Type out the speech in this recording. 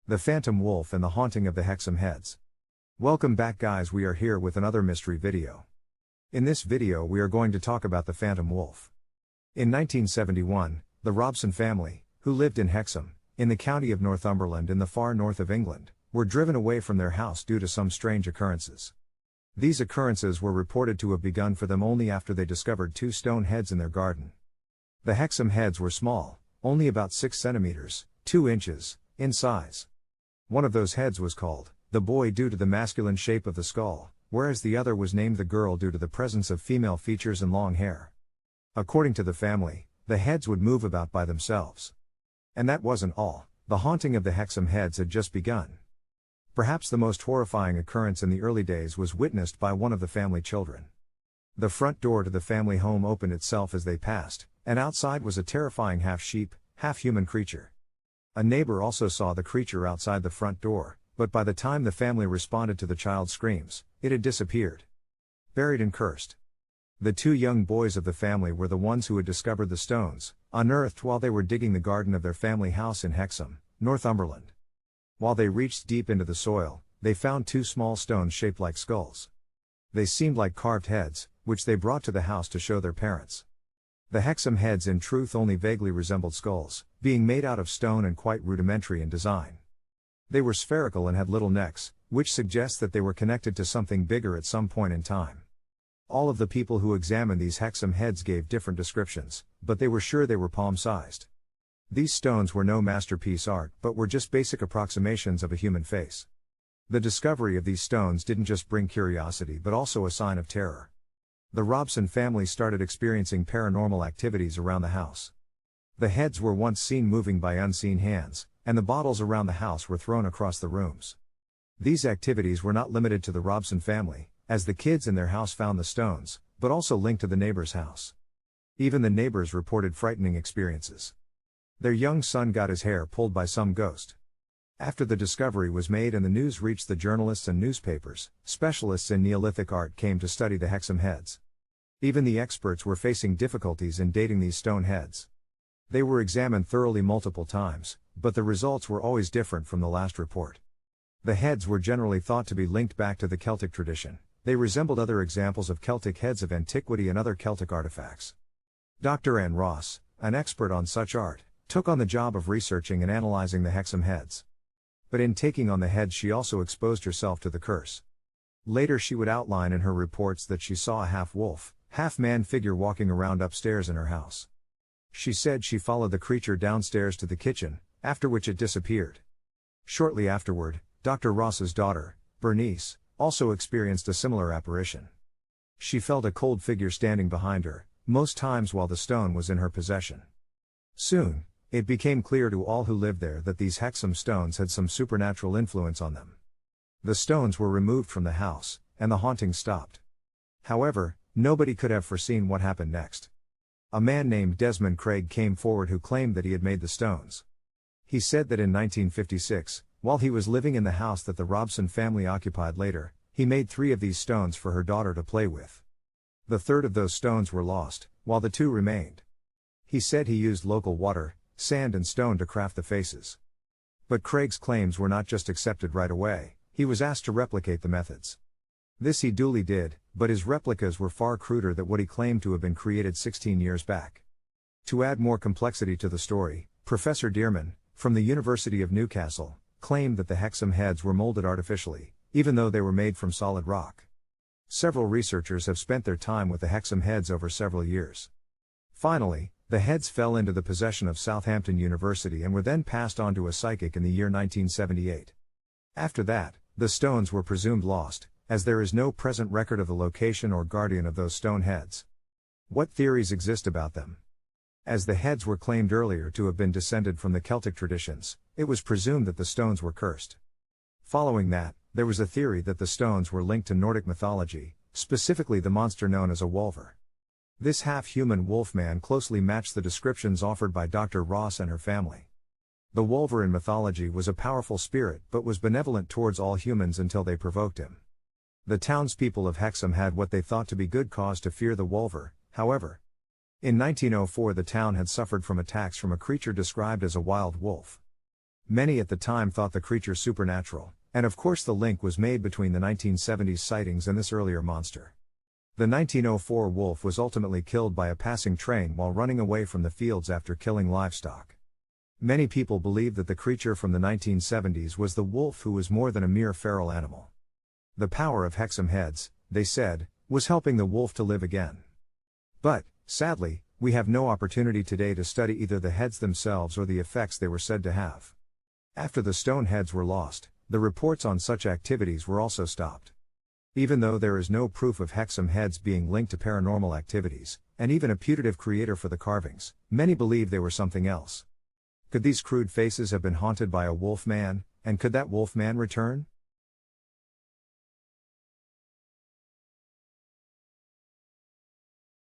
The Phantom Wolf and the Haunting of the Hexham Heads. Welcome back guys, we are here with another mystery video. In this video we are going to talk about the Phantom Wolf. In 1971, the Robson family, who lived in Hexham, in the county of Northumberland in the far north of England, were driven away from their house due to some strange occurrences. These occurrences were reported to have begun for them only after they discovered two stone heads in their garden. The Hexham heads were small, only about 6 centimeters, 2 inches, in size. One of those heads was called the boy due to the masculine shape of the skull, whereas the other was named the girl due to the presence of female features and long hair. According to the family, the heads would move about by themselves. And that wasn't all, the haunting of the Hexham heads had just begun. Perhaps the most horrifying occurrence in the early days was witnessed by one of the family children. The front door to the family home opened itself as they passed, and outside was a terrifying half-sheep, half-human creature. A neighbor also saw the creature outside the front door, but by the time the family responded to the child's screams, it had disappeared. Buried and cursed. The two young boys of the family were the ones who had discovered the stones, unearthed while they were digging the garden of their family house in Hexham, Northumberland. While they reached deep into the soil, they found two small stones shaped like skulls. They seemed like carved heads, which they brought to the house to show their parents. The Hexham heads in truth only vaguely resembled skulls, being made out of stone and quite rudimentary in design. They were spherical and had little necks, which suggests that they were connected to something bigger at some point in time. All of the people who examined these Hexham heads gave different descriptions, but they were sure they were palm-sized. These stones were no masterpiece art but were just basic approximations of a human face. The discovery of these stones didn't just bring curiosity but also a sign of terror. The Robson family started experiencing paranormal activities around the house. The heads were once seen moving by unseen hands, and the bottles around the house were thrown across the rooms. These activities were not limited to the Robson family, as the kids in their house found the stones, but also linked to the neighbor's house. Even the neighbors reported frightening experiences. Their young son got his hair pulled by some ghost. After the discovery was made and the news reached the journalists and newspapers, specialists in Neolithic art came to study the Hexham heads. Even the experts were facing difficulties in dating these stone heads. They were examined thoroughly multiple times, but the results were always different from the last report. The heads were generally thought to be linked back to the Celtic tradition. They resembled other examples of Celtic heads of antiquity and other Celtic artifacts. Dr. Anne Ross, an expert on such art, took on the job of researching and analyzing the Hexham heads. But in taking on the heads she also exposed herself to the curse. Later she would outline in her reports that she saw a half-wolf, half-man figure walking around upstairs in her house. She said she followed the creature downstairs to the kitchen, after which it disappeared. Shortly afterward, Dr. Ross's daughter, Bernice, also experienced a similar apparition. She felt a cold figure standing behind her, most times while the stone was in her possession. Soon, it became clear to all who lived there that these Hexham stones had some supernatural influence on them. The stones were removed from the house, and the haunting stopped. However, nobody could have foreseen what happened next. A man named Desmond Craig came forward who claimed that he had made the stones. He said that in 1956, while he was living in the house that the Robson family occupied later, he made 3 of these stones for her daughter to play with. The third of those stones were lost, while the 2 remained. He said he used local water, sand and stone to craft the faces. But Craig's claims were not just accepted right away, he was asked to replicate the methods. This he duly did, but his replicas were far cruder than what he claimed to have been created 16 years back. To add more complexity to the story, Professor Dearman, from the University of Newcastle, claimed that the Hexham heads were molded artificially, even though they were made from solid rock. Several researchers have spent their time with the Hexham heads over several years. Finally, the heads fell into the possession of Southampton University and were then passed on to a psychic in the year 1978. After that, the stones were presumed lost, as there is no present record of the location or guardian of those stone heads. What theories exist about them? As the heads were claimed earlier to have been descended from the Celtic traditions, it was presumed that the stones were cursed. Following that, there was a theory that the stones were linked to Nordic mythology, specifically the monster known as a wolver. This half-human wolfman closely matched the descriptions offered by Dr. Ross and her family. The wolver in mythology was a powerful spirit but was benevolent towards all humans until they provoked him. The townspeople of Hexham had what they thought to be good cause to fear the wolver, however. In 1904 the town had suffered from attacks from a creature described as a wild wolf. Many at the time thought the creature supernatural, and of course the link was made between the 1970s sightings and this earlier monster. The 1904 wolf was ultimately killed by a passing train while running away from the fields after killing livestock. Many people believe that the creature from the 1970s was the wolf who was more than a mere feral animal. The power of Hexham heads, they said, was helping the wolf to live again. But, sadly, we have no opportunity today to study either the heads themselves or the effects they were said to have. After the stone heads were lost, the reports on such activities were also stopped. Even though there is no proof of Hexham heads being linked to paranormal activities, and even a putative creator for the carvings, many believe they were something else. Could these crude faces have been haunted by a wolf man, and could that wolf man return?